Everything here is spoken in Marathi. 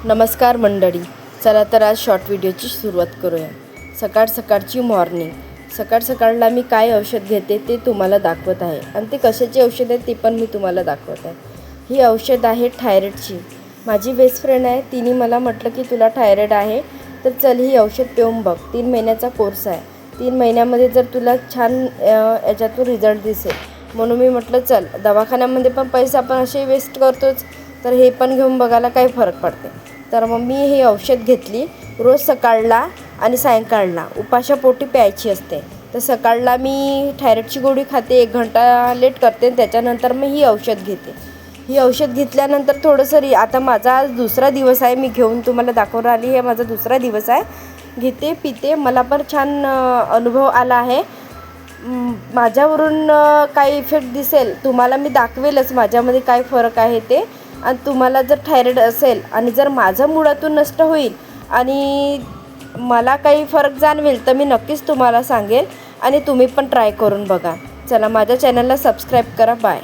नमस्कार मंडळी, चला तर आज शॉर्ट व्हिडिओची सुरुवात करूया। सकाळची मॉर्निंग। सकाळला मी काय औषध घेते ते तुम्हाला दाखवत आहे आणि ते कशाचे औषध आहे ते पण मी तुम्हाला दाखवत आहे। ही औषध आहे थायरॉइडची। माझी बेस्ट फ्रेंड आहे, तिने मला म्हटलं की तुला थायरॉइड आहे तर चल ही औषध पिऊन बघ। 3 महिन्याचा कोर्स आहे। 3 महिन्यामध्ये जर तुला छान याच्यातून रिझल्ट दिसेल म्हणून मी म्हटलं चल, दवाखान्यामध्ये पण पैसा आपण असे वेस्ट करतोच तर हे पण घेऊन बघायला काय फरक पडते। तर मग मी हे औषध घेतली। रोज सकाळला आणि सायंकाळला उपाशापोटी प्यायची असते। तर सकाळला मी थायरॉइडची गोळी खाते, 1 घंटा लेट करते, त्याच्यानंतर मी ही औषध घेते। ही औषध घेतल्यानंतर थोडंसं आता माझा आज दुसरा दिवस आहे, मी घेऊन तुम्हाला दाखवून राहिली, हे माझा दुसरा दिवस आहे। घेते पिते, मला पण छान अनुभव आला आहे। माझ्यावरून काय इफेक्ट दिसेल तुम्हाला मी दाखवेलच, माझ्यामध्ये काय फरक आहे ते। आणि तुम्हाला जर थायरॉइड असेल आणि जर माझं मुळातून नष्ट होईल आणि मला काही फरक जाणवेल तर मी नक्कीच तुम्हाला सांगेल आणि तुम्ही पण ट्राय करून बघा। चला, माझ्या चॅनलला सबस्क्राईब करा। बाय।